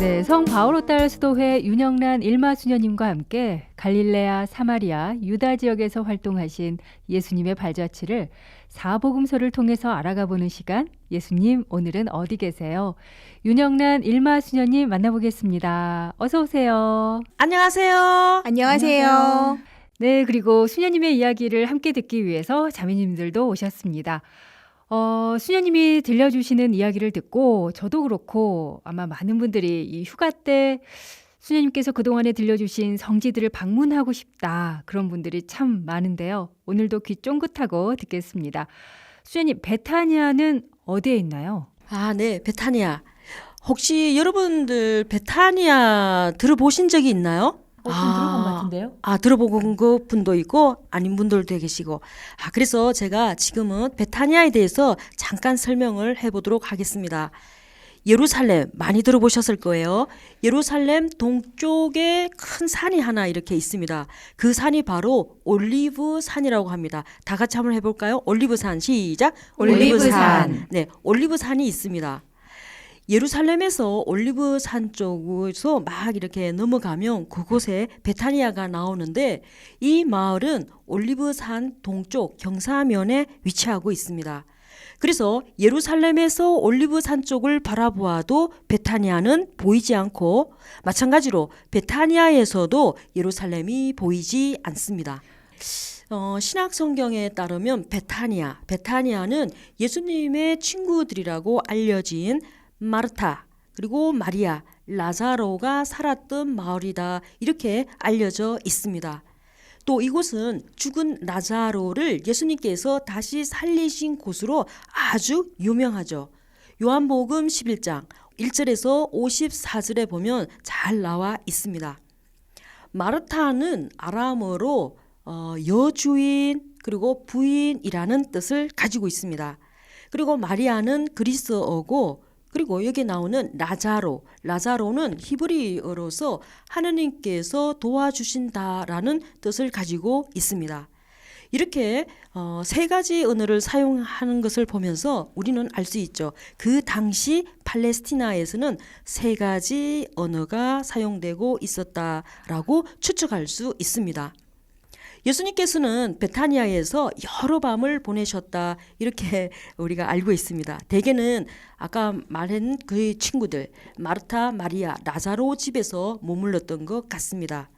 네, 성 바오로딸 수도회 윤영란 일마수녀님과 함께 갈릴레아, 사마리아, 유다 지역에서 활동하신 예수님의 발자취를 사복음서를 통해서 알아가 보는 시간. 예수님, 오늘은 어디 계세요? 윤영란 일마수녀님 만나보겠습니다. 어서 오세요. 안녕하세요. 안녕하세요. 네, 그리고 수녀님의 이야기를 함께 듣기 위해서 자매님들도 오셨습니다. 수녀님이 들려주시는 이야기를 듣고 저도 그렇고 아마 많은 분들이 이 휴가 때 수녀님께서 그동안에 들려주신 성지들을 방문하고 싶다. 그런 분들이 참 많은데요. 오늘도 귀 쫑긋하고 듣겠습니다. 수녀님, 베타니아는 어디에 있나요? 네, 베타니아. 혹시 여러분들 베타니아 들어보신 적이 있나요? 좀 들어본 것 같은데요? 들어본 분도 있고 아닌 분들도 계시고. 그래서 제가 지금은 베타니아에 대해서 잠깐 설명을 해보도록 하겠습니다. 예루살렘 많이 들어보셨을 거예요. 예루살렘 동쪽에 큰 산이 하나 이렇게 있습니다. 그 산이 바로 올리브 산이라고 합니다. 다 같이 한번 해볼까요? 올리브 산 시작. 올리브산. 네, 올리브 산이 있습니다. 예루살렘에서 올리브 산 쪽에서 막 이렇게 넘어가면 그곳에 베타니아가 나오는데 이 마을은 올리브 산 동쪽 경사면에 위치하고 있습니다. 그래서 예루살렘에서 올리브 산 쪽을 바라보아도 베타니아는 보이지 않고 마찬가지로 베타니아에서도 예루살렘이 보이지 않습니다. 신약 성경에 따르면 베타니아는 예수님의 친구들이라고 알려진 마르타 그리고 마리아, 라자로가 살았던 마을이다 이렇게 알려져 있습니다. 또 이곳은 죽은 라자로를 예수님께서 다시 살리신 곳으로 아주 유명하죠. 요한복음 11장 1절에서 54절에 보면 잘 나와 있습니다. 마르타는 아람어로 여주인 그리고 부인이라는 뜻을 가지고 있습니다. 그리고 마리아는 그리스어고 그리고 여기 나오는 라자로는 히브리어로서 하느님께서 도와주신다라는 뜻을 가지고 있습니다. 이렇게 세 가지 언어를 사용하는 것을 보면서 우리는 알 수 있죠. 그 당시 팔레스티나에서는 세 가지 언어가 사용되고 있었다라고 추측할 수 있습니다. 예수님께서는 베타니아에서 여러 밤을 보내셨다 이렇게 우리가 알고 있습니다. 대개는 아까 말한 그의 친구들 마르타, 마리아, 라자로 집에서 머물렀던 것 같습니다.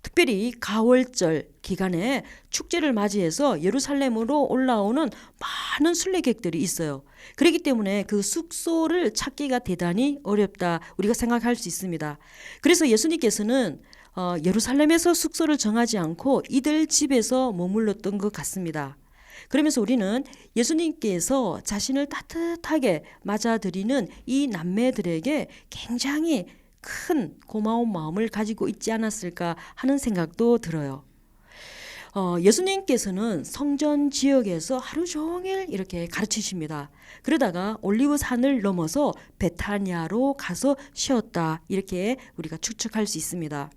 특별히 가월절 기간에 축제를 맞이해서 예루살렘으로 올라오는 많은 순례객들이 있어요. 그렇기 때문에 그 숙소를 찾기가 대단히 어렵다 우리가 생각할 수 있습니다. 그래서 예수님께서는 예루살렘에서 숙소를 정하지 않고 이들 집에서 머물렀던 것 같습니다. 그러면서 우리는 예수님께서 자신을 따뜻하게 맞아들이는 이 남매들에게 굉장히 큰 고마운 마음을 가지고 있지 않았을까 하는 생각도 들어요. 예수님께서는 성전 지역에서 하루 종일 이렇게 가르치십니다. 그러다가 올리브 산을 넘어서 베타니아로 가서 쉬었다 이렇게 우리가 추측할 수 있습니다.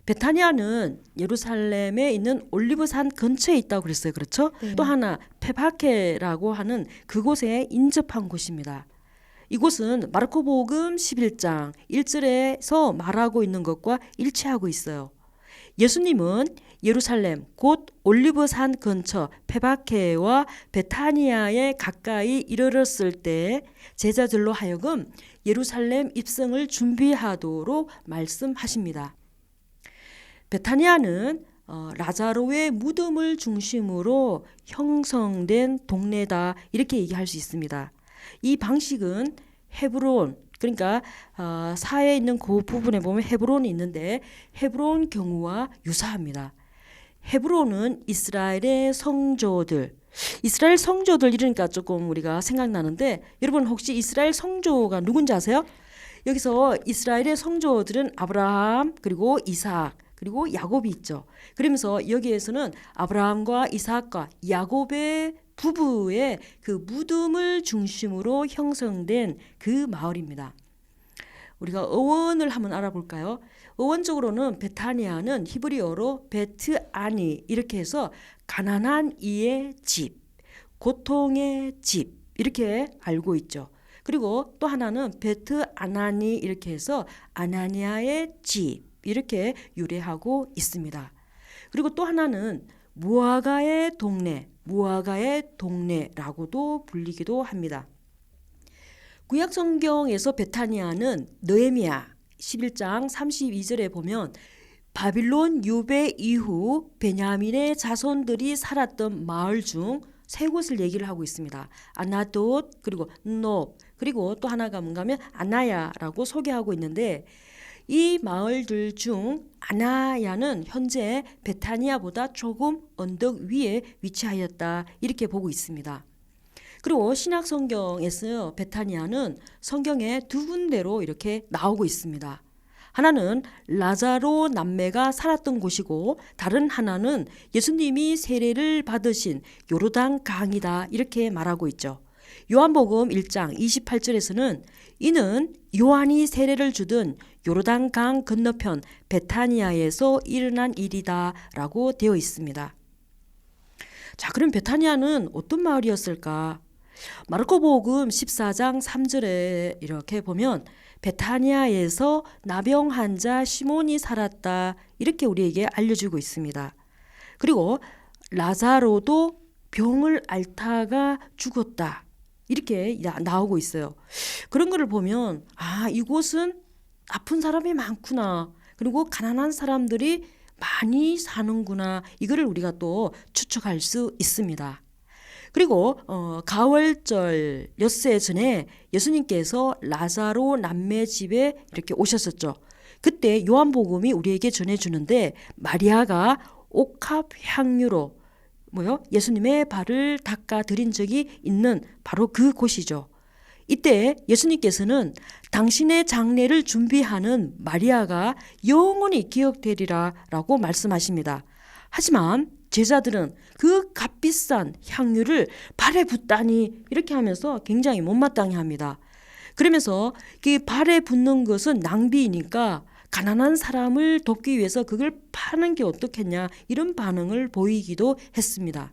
베타니아는 예루살렘에 있는 올리브산 근처에 있다고 그랬어요. 그렇죠? 네. 또 하나 페바케라고 하는 그곳에 인접한 곳입니다. 이곳은 마르코복음 11장 1절에서 말하고 있는 것과 일치하고 있어요. 예수님은 예루살렘 곧 올리브산 근처 페바케와 베타니아에 가까이 이르렀을 때 제자들로 하여금 예루살렘 입성을 준비하도록 말씀하십니다. 베타니아는 라자로의 무덤을 중심으로 형성된 동네다 이렇게 얘기할 수 있습니다. 이 방식은 헤브론 그러니까 사에 있는 그 부분에 보면 헤브론이 있는데 헤브론 경우와 유사합니다. 헤브론은 이스라엘 성조들 이러니까 조금 우리가 생각나는데 여러분 혹시 이스라엘 성조가 누군지 아세요? 여기서 이스라엘의 성조들은 아브라함 그리고 이삭 그리고 야곱이 있죠. 그러면서 여기에서는 아브라함과 이삭과 야곱의 부부의 그 무덤을 중심으로 형성된 그 마을입니다. 우리가 어원을 한번 알아볼까요? 어원적으로는 베타니아는 히브리어로 베트아니 이렇게 해서 가난한 이의 집, 고통의 집 이렇게 알고 있죠. 그리고 또 하나는 베트 아나니 이렇게 해서 아나니아의 집 이렇게 유래하고 있습니다. 그리고 또 하나는 무화과의 동네라고도 불리기도 합니다. 구약 성경에서 베타니아는 느헤미야 11장 32절에 보면 바빌론 유배 이후 베냐민의 자손들이 살았던 마을 중 세 곳을 얘기를 하고 있습니다. 아나돗 그리고 놉 그리고 또 하나가 뭔가 하면 아나야라고 소개하고 있는데 이 마을들 중 아나야는 현재 베타니아보다 조금 언덕 위에 위치하였다 이렇게 보고 있습니다. 그리고 신약 성경에서 베타니아는 성경에 두 군데로 이렇게 나오고 있습니다. 하나는 라자로 남매가 살았던 곳이고 다른 하나는 예수님이 세례를 받으신 요르단 강이다 이렇게 말하고 있죠. 요한복음 1장 28절에서는 이는 요한이 세례를 주던 요르단 강 건너편 베타니아에서 일어난 일이다 라고 되어 있습니다. 자, 그럼 베타니아는 어떤 마을이었을까? 마르코복음 14장 3절에 이렇게 보면 베타니아에서 나병 환자 시몬이 살았다 이렇게 우리에게 알려주고 있습니다. 그리고 라자로도 병을 앓다가 죽었다 이렇게 나오고 있어요. 그런 거를 보면 이곳은 아픈 사람이 많구나 그리고 가난한 사람들이 많이 사는구나 이거를 우리가 또 추측할 수 있습니다. 그리고 가월절 엿새 전에 예수님께서 라자로 남매 집에 이렇게 오셨었죠. 그때 요한복음이 우리에게 전해주는데 마리아가 옥합 향유로 예수님의 발을 닦아 드린 적이 있는 바로 그 곳이죠. 이때 예수님께서는 당신의 장례를 준비하는 마리아가 영원히 기억되리라 라고 말씀하십니다. 하지만 제자들은 그 값비싼 향유를 발에 붓다니 이렇게 하면서 굉장히 못마땅해 합니다. 그러면서 그 발에 붓는 것은 낭비이니까 가난한 사람을 돕기 위해서 그걸 파는 게 어떻겠냐 이런 반응을 보이기도 했습니다.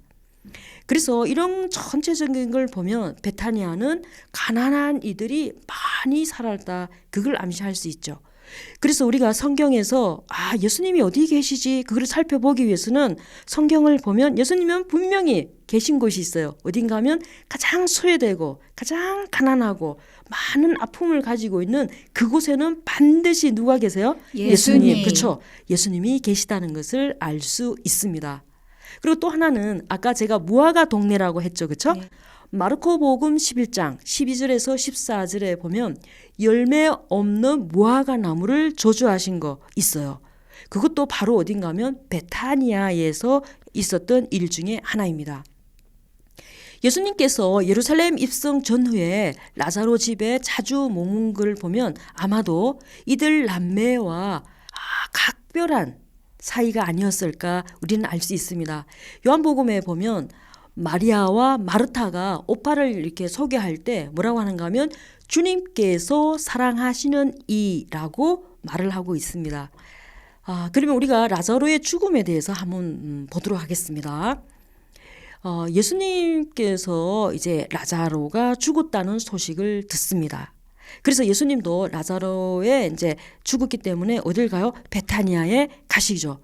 그래서 이런 전체적인 걸 보면 베타니아는 가난한 이들이 많이 살았다 그걸 암시할 수 있죠. 그래서 우리가 성경에서 예수님이 어디 계시지 그걸 살펴보기 위해서는 성경을 보면 예수님은 분명히 계신 곳이 있어요. 어딘가 하면 가장 소외되고 가장 가난하고 많은 아픔을 가지고 있는 그곳에는 반드시 누가 계세요? 예수님. 그렇죠. 예수님이 계시다는 것을 알 수 있습니다. 그리고 또 하나는 아까 제가 무화과 동네라고 했죠. 그렇죠? 네. 마르코복음 11장 12절에서 14절에 보면 열매 없는 무화과 나무를 저주하신 거 있어요. 그것도 바로 어딘가 하면 베타니아에서 있었던 일 중에 하나입니다. 예수님께서 예루살렘 입성 전후에 라자로 집에 자주 머문 걸 보면 아마도 이들 남매와 각별한 사이가 아니었을까 우리는 알 수 있습니다. 요한복음에 보면 마리아와 마르타가 오빠를 이렇게 소개할 때 뭐라고 하는가 하면 주님께서 사랑하시는 이라고 말을 하고 있습니다. 그러면 우리가 라자로의 죽음에 대해서 한번 보도록 하겠습니다. 예수님께서 이제 라자로가 죽었다는 소식을 듣습니다. 그래서 예수님도 라자로에 이제 죽었기 때문에 어딜 가요? 베타니아에 가시죠.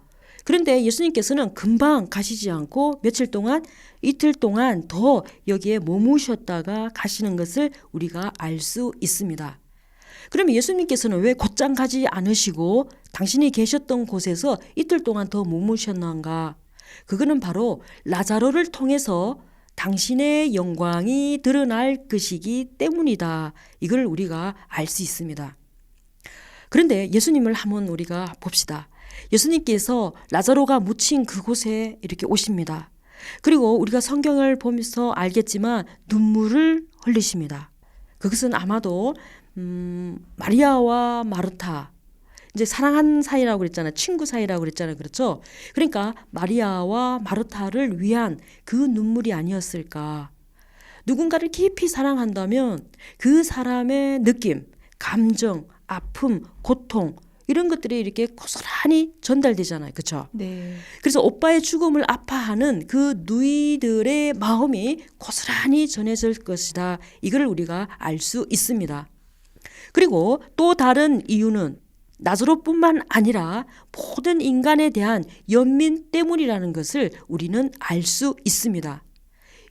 그런데 예수님께서는 금방 가시지 않고 며칠 동안 이틀 동안 더 여기에 머무셨다가 가시는 것을 우리가 알 수 있습니다. 그러면 예수님께서는 왜 곧장 가지 않으시고 당신이 계셨던 곳에서 이틀 동안 더 머무셨는가? 그거는 바로 라자로를 통해서 당신의 영광이 드러날 것이기 때문이다. 이걸 우리가 알 수 있습니다. 그런데 예수님을 한번 우리가 봅시다. 예수님께서 라자로가 묻힌 그곳에 이렇게 오십니다. 그리고 우리가 성경을 보면서 알겠지만 눈물을 흘리십니다. 그것은 아마도 마리아와 마르타 이제 사랑하는 사이라고 그랬잖아요. 친구 사이라고 그랬잖아요. 그렇죠? 그러니까 마리아와 마르타를 위한 그 눈물이 아니었을까. 누군가를 깊이 사랑한다면 그 사람의 느낌, 감정, 아픔, 고통 이런 것들이 이렇게 고스란히 전달되잖아요. 그렇죠? 네. 그래서 오빠의 죽음을 아파하는 그 누이들의 마음이 고스란히 전해질 것이다. 이걸 우리가 알 수 있습니다. 그리고 또 다른 이유는 나사로뿐만 아니라 모든 인간에 대한 연민 때문이라는 것을 우리는 알 수 있습니다.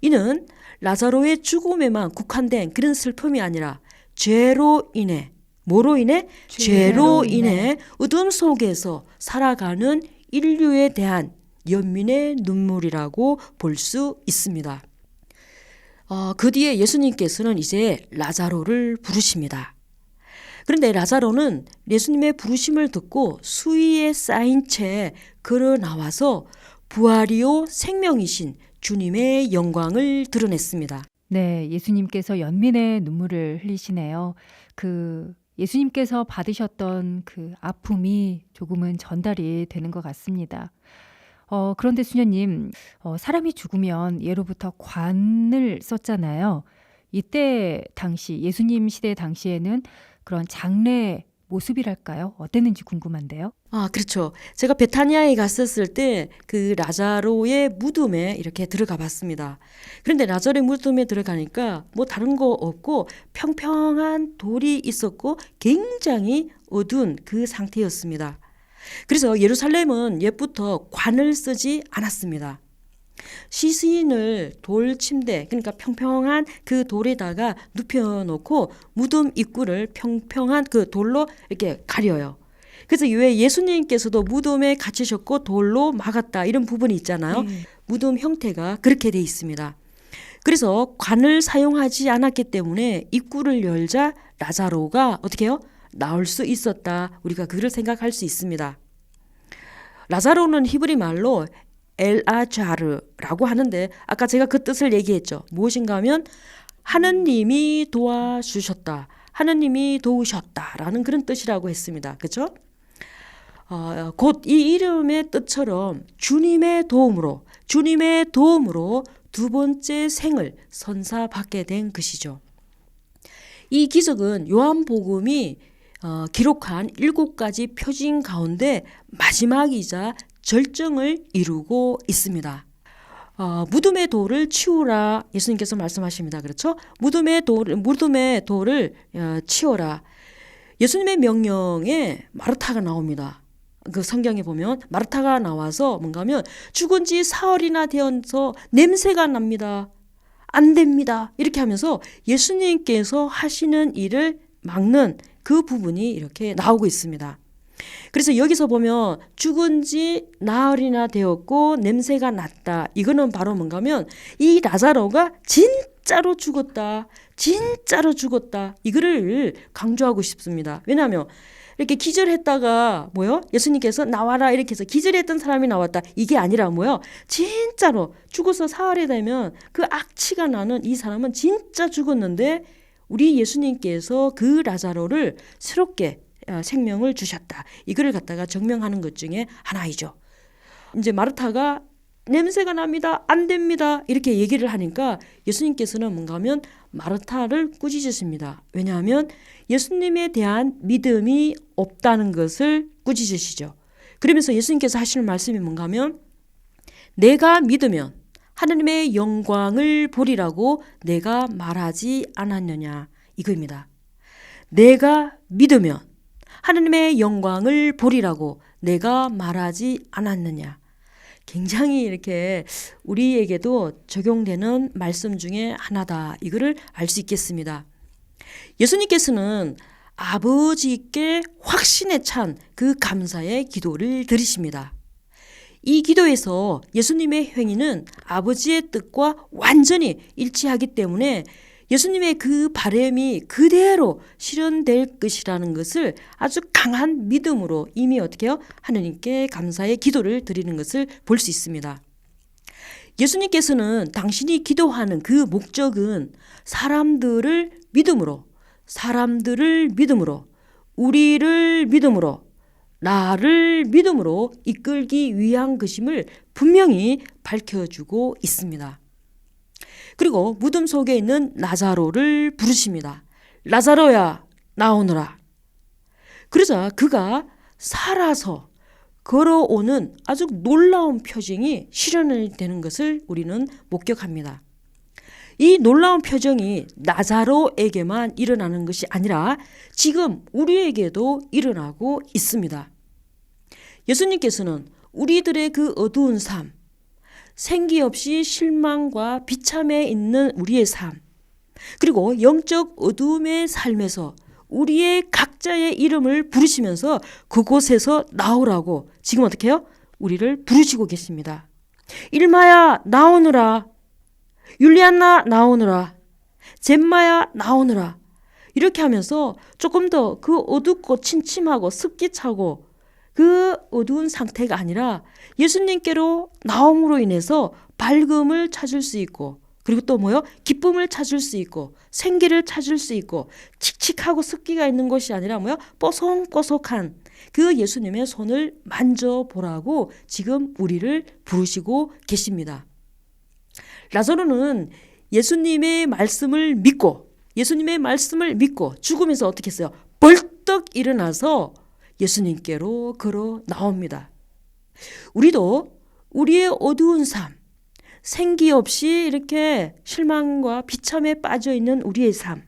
이는 라자로의 죽음에만 국한된 그런 슬픔이 아니라 죄로 인해, 뭐로 인해? 죄로 인해 어둠 속에서 살아가는 인류에 대한 연민의 눈물이라고 볼 수 있습니다. 그 뒤에 예수님께서는 이제 라자로를 부르십니다. 그런데 라자로는 예수님의 부르심을 듣고 수위에 쌓인 채 걸어 나와서 부활이요 생명이신 주님의 영광을 드러냈습니다. 네, 예수님께서 연민의 눈물을 흘리시네요. 예수님께서 받으셨던 그 아픔이 조금은 전달이 되는 것 같습니다. 그런데 수녀님, 사람이 죽으면 예로부터 관을 썼잖아요. 이때 당시, 예수님 시대 당시에는 그런 장례 모습이랄까요? 어땠는지 궁금한데요. 그렇죠. 제가 베타니아에 갔었을 때 그 라자로의 무덤에 이렇게 들어가 봤습니다. 그런데 라자로의 무덤에 들어가니까 뭐 다른 거 없고 평평한 돌이 있었고 굉장히 어두운 그 상태였습니다. 그래서 예루살렘은 옛부터 관을 쓰지 않았습니다. 시신을 돌 침대, 그러니까 평평한 그 돌에다가 눕혀놓고 무덤 입구를 평평한 그 돌로 이렇게 가려요. 그래서 왜 예수님께서도 무덤에 갇히셨고 돌로 막았다 이런 부분이 있잖아요. 무덤 형태가 그렇게 돼 있습니다. 그래서 관을 사용하지 않았기 때문에 입구를 열자 라자로가 어떻게 해요? 나올 수 있었다. 우리가 그걸 생각할 수 있습니다. 라자로는 히브리 말로 엘아자르라고 하는데 아까 제가 그 뜻을 얘기했죠. 무엇인가 하면 하느님이 도와주셨다. 하느님이 도우셨다라는 그런 뜻이라고 했습니다. 그렇죠? 곧 이 이름의 뜻처럼 주님의 도움으로 두 번째 생을 선사받게 된 것이죠. 이 기적은 요한복음이 기록한 7가지 표징 가운데 마지막이자 절정을 이루고 있습니다. 무덤의 돌을 치우라 예수님께서 말씀하십니다. 그렇죠? 무덤의 돌을 치워라. 예수님의 명령에 마르타가 나옵니다. 그 성경에 보면 마르타가 나와서 뭔가 하면 죽은 지 사흘이나 되어서 냄새가 납니다. 안 됩니다. 이렇게 하면서 예수님께서 하시는 일을 막는 그 부분이 이렇게 나오고 있습니다. 그래서 여기서 보면 죽은 지 나흘이나 되었고 냄새가 났다. 이거는 바로 뭔가 하면 이 라자로가 진짜로 죽었다. 이거를 강조하고 싶습니다. 왜냐하면 이렇게 기절했다가 예수님께서 나와라 이렇게 해서 기절했던 사람이 나왔다. 이게 아니라 진짜로 죽어서 사흘이 되면 그 악취가 나는 이 사람은 진짜 죽었는데 우리 예수님께서 그 라자로를 새롭게 생명을 주셨다. 이거를 갖다가 증명하는 것 중에 하나이죠. 이제 마르타가 냄새가 납니다. 안 됩니다. 이렇게 얘기를 하니까 예수님께서는 뭔가 하면 마르타를 꾸짖으십니다. 왜냐하면 예수님에 대한 믿음이 없다는 것을 꾸짖으시죠. 그러면서 예수님께서 하시는 말씀이 뭔가 하면 내가 믿으면 하나님의 영광을 보리라고 내가 말하지 않았느냐 이거입니다. 내가 믿으면 하나님의 영광을 보리라고 내가 말하지 않았느냐. 굉장히 이렇게 우리에게도 적용되는 말씀 중에 하나다. 이거를 알 수 있겠습니다. 예수님께서는 아버지께 확신에 찬 그 감사의 기도를 드리십니다. 이 기도에서 예수님의 행위는 아버지의 뜻과 완전히 일치하기 때문에 예수님의 그 바람이 그대로 실현될 것이라는 것을 아주 강한 믿음으로 이미 어떻게 해요? 하느님께 감사의 기도를 드리는 것을 볼 수 있습니다. 예수님께서는 당신이 기도하는 그 목적은 사람들을 믿음으로, 우리를 믿음으로, 나를 믿음으로 이끌기 위한 것임을 분명히 밝혀주고 있습니다. 그리고 무덤 속에 있는 라자로를 부르십니다. 라자로야 나오너라. 그러자 그가 살아서 걸어오는 아주 놀라운 표징이 실현되는 것을 우리는 목격합니다. 이 놀라운 표정이 나사로에게만 일어나는 것이 아니라 지금 우리에게도 일어나고 있습니다. 예수님께서는 우리들의 그 어두운 삶, 생기 없이 실망과 비참해 있는 우리의 삶, 그리고 영적 어두움의 삶에서 우리의 각자의 이름을 부르시면서 그곳에서 나오라고 지금 어떻게 해요? 우리를 부르시고 계십니다. 일마야 나오느라, 율리안나 나오느라, 젬마야 나오느라, 이렇게 하면서 조금 더 그 어둡고 침침하고 습기 차고 그 어두운 상태가 아니라 예수님께로 나옴으로 인해서 밝음을 찾을 수 있고, 그리고 또 뭐요? 기쁨을 찾을 수 있고 생기를 찾을 수 있고, 칙칙하고 습기가 있는 것이 아니라 뭐요? 뽀송뽀송한 그 예수님의 손을 만져보라고 지금 우리를 부르시고 계십니다. 라자로는 예수님의 말씀을 믿고 죽으면서 어떻게 했어요? 벌떡 일어나서 예수님께로 걸어 나옵니다. 우리도 우리의 어두운 삶, 생기 없이 이렇게 실망과 비참에 빠져 있는 우리의 삶,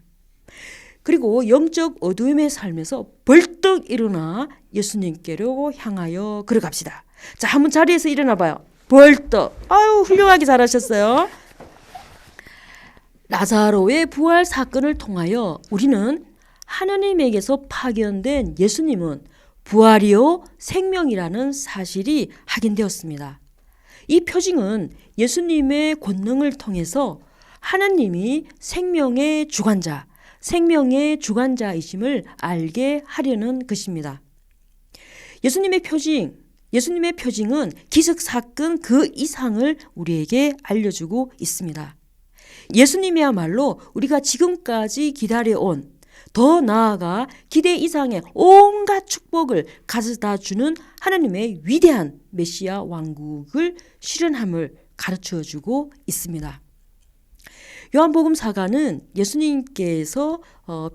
그리고 영적 어두움의 삶에서 벌떡 일어나 예수님께로 향하여 걸어갑시다. 자, 한번 자리에서 일어나 봐요. 벌떡. 아유, 훌륭하게 잘하셨어요. 라자로의 부활 사건을 통하여 우리는 하나님에게서 파견된 예수님은 부활이요 생명이라는 사실이 확인되었습니다. 이 표징은 예수님의 권능을 통해서 하나님이 생명의 주관자이심을 알게 하려는 것입니다. 예수님의 표징은 기적사건 그 이상을 우리에게 알려주고 있습니다. 예수님이야말로 우리가 지금까지 기다려온, 더 나아가 기대 이상의 온갖 축복을 가져다 주는 하나님의 위대한 메시아 왕국을 실현함을 가르쳐주고 있습니다. 요한복음사가는 예수님께서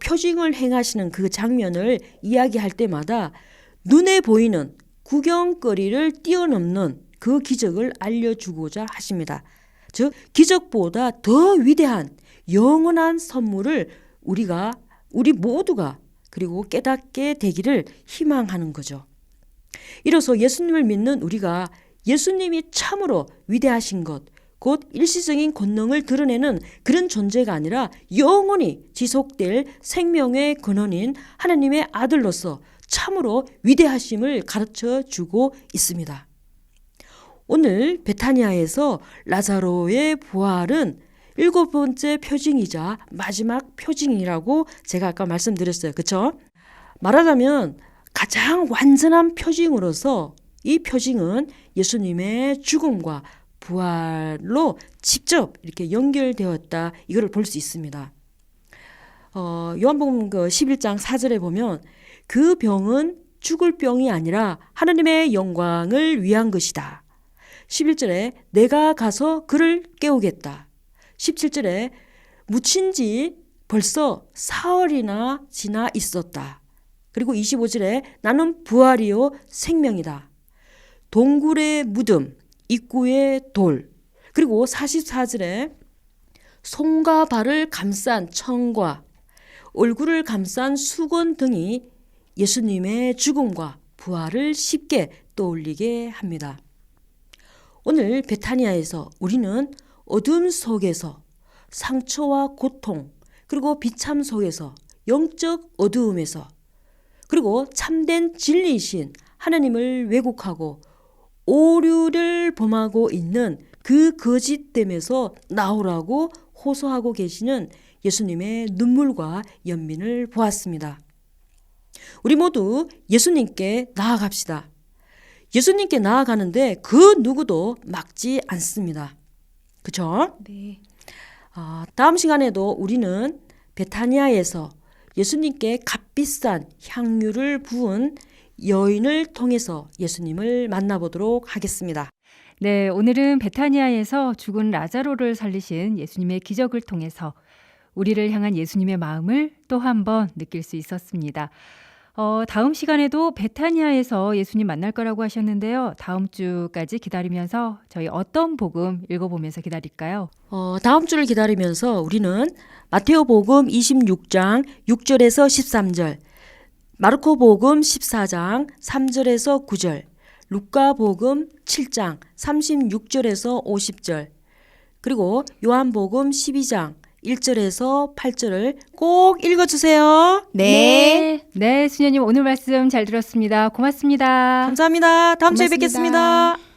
표징을 행하시는 그 장면을 이야기할 때마다 눈에 보이는 구경거리를 뛰어넘는 그 기적을 알려주고자 하십니다. 즉 기적보다 더 위대한 영원한 선물을 우리 모두가 그리고 깨닫게 되기를 희망하는 거죠. 이로써 예수님을 믿는 우리가 예수님이 참으로 위대하신 것, 곧 일시적인 권능을 드러내는 그런 존재가 아니라 영원히 지속될 생명의 근원인 하나님의 아들로서 참으로 위대하심을 가르쳐 주고 있습니다. 오늘 베타니아에서 라자로의 부활은 7번째 표징이자 마지막 표징이라고 제가 아까 말씀드렸어요. 그렇죠? 말하자면 가장 완전한 표징으로서 이 표징은 예수님의 죽음과 부활로 직접 이렇게 연결되었다, 이걸 볼 수 있습니다. 요한복음 11장 4절에 보면 그 병은 죽을 병이 아니라 하나님의 영광을 위한 것이다. 11절에 내가 가서 그를 깨우겠다. 17절에 묻힌 지 벌써 사흘이나 지나 있었다. 그리고 25절에 나는 부활이요 생명이다. 동굴의 무덤, 입구의 돌, 그리고 44절에 손과 발을 감싼 청과 얼굴을 감싼 수건 등이 예수님의 죽음과 부활을 쉽게 떠올리게 합니다. 오늘 베타니아에서 우리는 어둠 속에서 상처와 고통, 그리고 비참 속에서 영적 어두움에서, 그리고 참된 진리이신 하나님을 왜곡하고 오류를 범하고 있는 그 거짓됨에서 나오라고 호소하고 계시는 예수님의 눈물과 연민을 보았습니다. 우리 모두 예수님께 나아갑시다. 예수님께 나아가는데 그 누구도 막지 않습니다. 그렇죠? 네. 다음 시간에도 우리는 베타니아에서 예수님께 값비싼 향유를 부은 여인을 통해서 예수님을 만나보도록 하겠습니다. 네, 오늘은 베타니아에서 죽은 라자로를 살리신 예수님의 기적을 통해서 우리를 향한 예수님의 마음을 또 한 번 느낄 수 있었습니다. 다음 시간에도 베타니아에서 예수님 만날 거라고 하셨는데요. 다음 주까지 기다리면서 저희 어떤 복음 읽어보면서 기다릴까요? 다음 주를 기다리면서 우리는 마테오복음 26장 6절에서 13절, 마르코복음 14장 3절에서 9절, 루카복음 7장 36절에서 50절, 그리고 요한복음 12장 1절에서 8절을 꼭 읽어주세요. 네. 네, 수녀님 오늘 말씀 잘 들었습니다. 고맙습니다. 감사합니다. 다음 주에 고맙습니다. 뵙겠습니다.